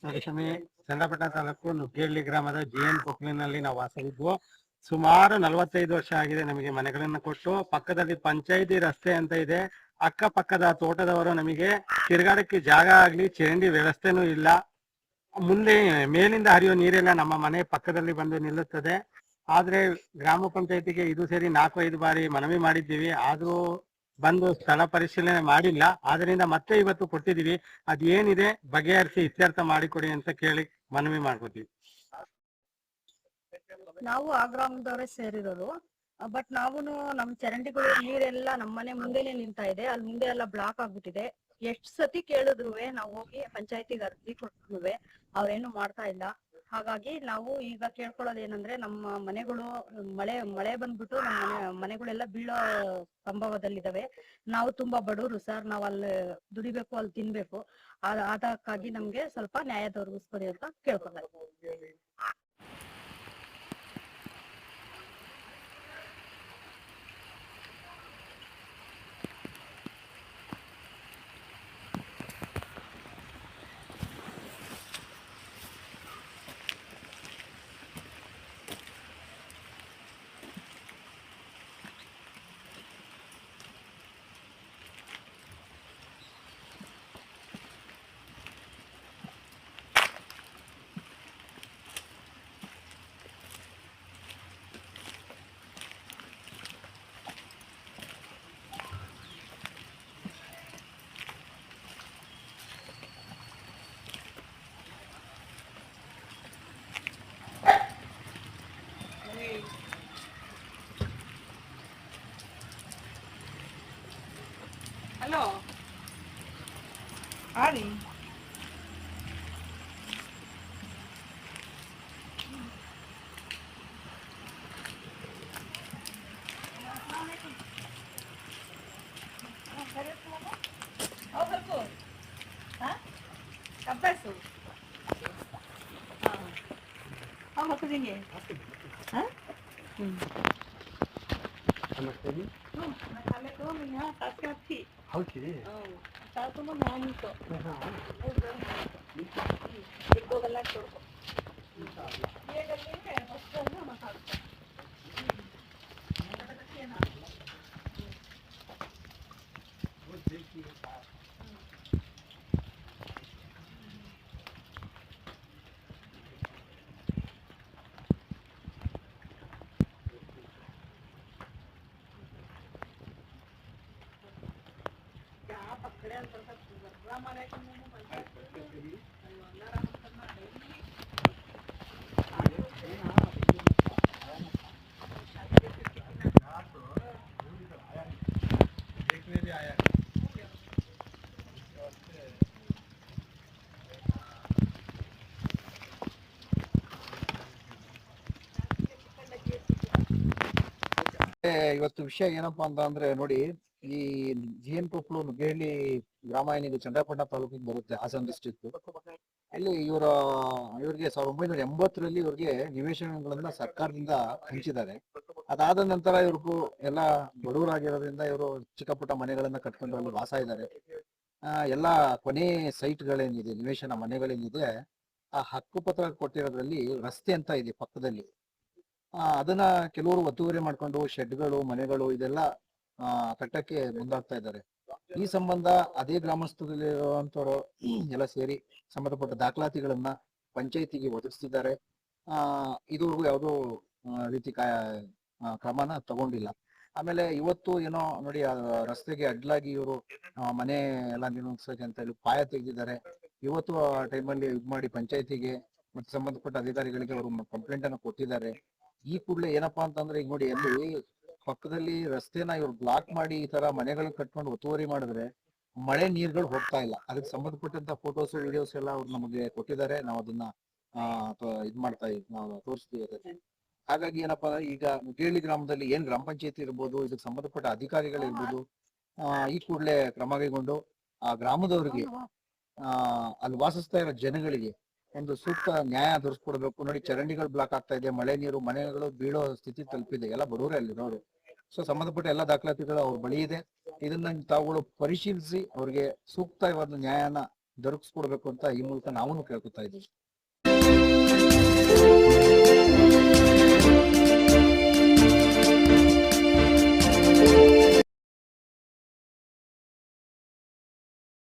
ರೇಷ್ಮೆ ಚನ್ನಪಟ್ಟಣ ತಾಲೂಕು ನುಗ್ಗೇಹಳ್ಳಿ ಗ್ರಾಮದ ಜಿಎನ್ ಕೊಕ್ಲಿನಲ್ಲಿ ನಾವು ವಾಸವಿದ್ವು. ಸುಮಾರು 45 ವರ್ಷ ಆಗಿದೆ ನಮಗೆ ಮನೆಗಳನ್ನ ಕೊಟ್ಟು. ಪಕ್ಕದಲ್ಲಿ ಪಂಚಾಯಿತಿ ರಸ್ತೆ ಅಂತ ಇದೆ. ಅಕ್ಕಪಕ್ಕದ ತೋಟದವರು ನಮಗೆ ತಿರುಗಾಡಕ್ಕೆ ಜಾಗ ಆಗ್ಲಿ ಚರಂಡಿ ವ್ಯವಸ್ಥೆನೂ ಇಲ್ಲ. ಮುಂದೆ ಮೇಲಿಂದ ಹರಿಯೋ ನೀರೆಲ್ಲ ನಮ್ಮ ಮನೆ ಪಕ್ಕದಲ್ಲಿ ಬಂದು ನಿಲ್ಲುತ್ತದೆ. ಆದ್ರೆ ಗ್ರಾಮ ಪಂಚಾಯತಿಗೆ ಇದು ಸೇರಿ 4-5 ಬಾರಿ ಮನವಿ ಮಾಡಿದ್ದೀವಿ, ಆದ್ರೂ ಬಂದು ಸ್ಥಳ ಪರಿಶೀಲನೆ ಮಾಡಿಲ್ಲ. ಆದ್ರಿಂದ ಮತ್ತೆ ಇವತ್ತು ಕೊಟ್ಟಿದೀವಿ. ಅದೇನಿದೆ ಬಗೆಹರಿಸಿ ಇತ್ಯರ್ಥ ಮಾಡಿಕೊಡಿ ಅಂತ ಕೇಳಿ ಮನವಿ ಮಾಡ್ಕೋತೀವಿ. ನಾವು ಆ ಗ್ರಾಮದವರೇ ಸೇರಿರೋದು. ಬಟ್ ನಾವುನು ನಮ್ ಚರಂಡಿಗಳು ನೀರೆಲ್ಲ ನಮ್ಮ ಮನೆ ಮುಂದೆನೆ ನಿಂತಾ ಇದೆ. ಅಲ್ಲಿ ಮುಂದೆ ಎಲ್ಲ ಬ್ಲಾಕ್ ಆಗ್ಬಿಟ್ಟಿದೆ. ಎಷ್ಟ್ ಸತಿ ಕೇಳಿದ್ರುವೆ ನಾವು ಹೋಗಿ ಪಂಚಾಯತಿಗೆ ಅರ್ಜಿ ಕೊಟ್ರುವೆ ಅವ್ರೇನು ಮಾಡ್ತಾ ಇಲ್ಲ. ಹಾಗಾಗಿ ನಾವು ಈಗ ಕೇಳ್ಕೊಳ್ಳೋದು ಏನಂದ್ರೆ, ನಮ್ಮ ಮನೆಗಳು ಮಳೆ ಬಂದ್ಬಿಟ್ಟು ನಮ್ಮ ಮನೆಗಳೆಲ್ಲ ಬೀಳೋ ಸಂಭವದಲ್ಲಿದ್ದಾವೆ. ನಾವು ತುಂಬಾ ಬಡವರು ಸರ್, ನಾವ್ ಅಲ್ಲಿ ದುಡಿಬೇಕು, ಅಲ್ಲಿ ತಿನ್ಬೇಕು. ಅದಕ್ಕಾಗಿ ನಮ್ಗೆ ಸ್ವಲ್ಪ ನ್ಯಾಯ ದೊರಕಿಸ್ಕೊಡಿ ಅಂತ ಕೇಳ್ಕೊತಾರೆ. ಹಲೋ ಆರಿ ಅಭ್ಯಾಸ ಮಕ್ಕಳಿಗೆ ಹೌದು ಇವತ್ತು ವಿಷಯ ಏನಪ್ಪಾ ಅಂತ ಅಂದ್ರೆ ನೋಡಿ, ಈ ಜಿಎನ್ ಕೊಪ್ಪಳು ನುಗ್ಗೇಹಳ್ಳಿ ಗ್ರಾಮ ಏನಿದೆ ಚಂದ್ರಪಟ್ಟಣ ತಾಲೂಕಿಗೆ ಬರುತ್ತೆ, ಹಾಸನ ಡಿಸ್ಟ್ರಿಕ್ಟ್. ಅಲ್ಲಿ ಇವ್ರಿಗೆ 1980ರಲ್ಲಿ ಇವ್ರಿಗೆ ನಿವೇಶನಗಳನ್ನ ಸರ್ಕಾರದಿಂದ ಹಂಚಿದ್ದಾರೆ. ಅದಾದ ನಂತರ ಇವ್ರಿಗೂ ಎಲ್ಲ ಬಡವರಾಗಿರೋದ್ರಿಂದ ಇವರು ಚಿಕ್ಕ ಪುಟ್ಟ ಮನೆಗಳನ್ನ ಕಟ್ಕೊಂಡು ಅಲ್ಲಿ ವಾಸ ಇದ್ದಾರೆ. ಎಲ್ಲ ಕೊನೆ ಸೈಟ್ಗಳೇನಿದೆ, ನಿವೇಶನ ಮನೆಗಳೇನಿದೆ, ಆ ಹಕ್ಕುಪತ್ರ ಕೊಟ್ಟಿರೋದ್ರಲ್ಲಿ ರಸ್ತೆ ಅಂತ ಇದೆ ಪಕ್ಕದಲ್ಲಿ. ಅದನ್ನ ಕೆಲವರು ಒತ್ತುವರಿ ಮಾಡ್ಕೊಂಡು ಶೆಡ್ಗಳು, ಮನೆಗಳು ಇದೆಲ್ಲ ಕಟ್ಟಕ್ಕೆ ಮುಂದಾಗ್ತಾ ಇದ್ದಾರೆ. ಈ ಸಂಬಂಧ ಅದೇ ಗ್ರಾಮಸ್ಥರಲ್ಲಿರುವಂತವ್ರು ಎಲ್ಲ ಸೇರಿ ಸಂಬಂಧಪಟ್ಟ ದಾಖಲಾತಿಗಳನ್ನ ಪಂಚಾಯತಿಗೆ ಒದಗಿಸ್ತಿದ್ದಾರೆ. ಇದುವರೆಗೂ ಯಾವುದೋ ರೀತಿ ಕ್ರಮನ ತಗೊಂಡಿಲ್ಲ. ಆಮೇಲೆ ಇವತ್ತು ಏನೋ ನೋಡಿ, ರಸ್ತೆಗೆ ಅಡ್ಲಾಗಿ ಇವರು ಮನೆ ಎಲ್ಲ ನಿರ್ಮಿಸಕ್ಕೆ ಅಂತ ಹೇಳಿ ಪಾಯ ತೆಗೆದಿದ್ದಾರೆ. ಇವತ್ತು ಆ ಟೈಮಲ್ಲಿ ಇದು ಮಾಡಿ ಪಂಚಾಯತಿಗೆ ಮತ್ತೆ ಸಂಬಂಧಪಟ್ಟ ಅಧಿಕಾರಿಗಳಿಗೆ ಅವರು ಕಂಪ್ಲೇಂಟ್ ಅನ್ನು ಕೊಟ್ಟಿದ್ದಾರೆ. ಈ ಕೂಡಲೇ ಏನಪ್ಪಾ ಅಂತಂದ್ರೆ, ಈಗ ನೋಡಿ, ಅಲ್ಲಿ ಪಕ್ಕದಲ್ಲಿ ರಸ್ತೆನ ಇವ್ರು ಬ್ಲಾಕ್ ಮಾಡಿ ಈ ತರ ಮನೆಗಳನ್ನ ಕಟ್ಕೊಂಡು ಒತ್ತುವರಿ ಮಾಡಿದ್ರೆ ಮಳೆ ನೀರುಗಳು ಹೋಗ್ತಾ ಇಲ್ಲ. ಅದಕ್ಕೆ ಸಂಬಂಧಪಟ್ಟಂತ ಫೋಟೋಸ್, ವಿಡಿಯೋಸ್ ಎಲ್ಲ ಅವ್ರು ನಮಗೆ ಕೊಟ್ಟಿದ್ದಾರೆ. ನಾವು ಅದನ್ನ ಇದ್ ಮಾಡ್ತಾ ಇದ್ವಿ, ನಾವು ತೋರಿಸ್ತೀವಿ. ಹಾಗಾಗಿ ಏನಪ್ಪಾ ಅಂದ್ರೆ, ಈಗ ನುಗ್ಗೇಹಳ್ಳಿ ಗ್ರಾಮದಲ್ಲಿ ಏನ್ ಗ್ರಾಮ ಪಂಚಾಯತಿ ಇರ್ಬೋದು, ಇದಕ್ಕೆ ಸಂಬಂಧಪಟ್ಟ ಅಧಿಕಾರಿಗಳು ಇರ್ಬೋದು, ಈ ಕೂಡಲೇ ಕ್ರಮ ಕೈಗೊಂಡು ಆ ಗ್ರಾಮದವರಿಗೆ, ಅಲ್ಲಿ ವಾಸಿಸ್ತಾ ಇರೋ ಜನಗಳಿಗೆ ಒಂದು ಸೂಕ್ತ ನ್ಯಾಯ ದೊರಕಿಸ್ಕೊಡ್ಬೇಕು. ನೋಡಿ, ಚರಂಡಿಗಳು ಬ್ಲಾಕ್ ಆಗ್ತಾ ಇದೆ, ಮಳೆ ನೀರು ಮನೆಗಳು ಬೀಳೋ ಸ್ಥಿತಿ ತಲುಪಿದೆ. ಎಲ್ಲ ಬಡವರೇ ಅಲ್ಲಿರೋರು. ಸೊ ಸಂಬಂಧಪಟ್ಟ ಎಲ್ಲ ದಾಖಲಾತಿಗಳು ಅವ್ರ ಬಳಿ ಇದೆ. ಇದನ್ನ ತಾವುಗಳು ಪರಿಶೀಲಿಸಿ ಅವ್ರಿಗೆ ಸೂಕ್ತವಾದ ನ್ಯಾಯನ ದೊರಕಿಸ್ಕೊಡ್ಬೇಕು ಅಂತ ಈ ಮೂಲಕ ನಾವು ಕೇಳ್ಕೊತಾ ಇದ್ದೀವಿ.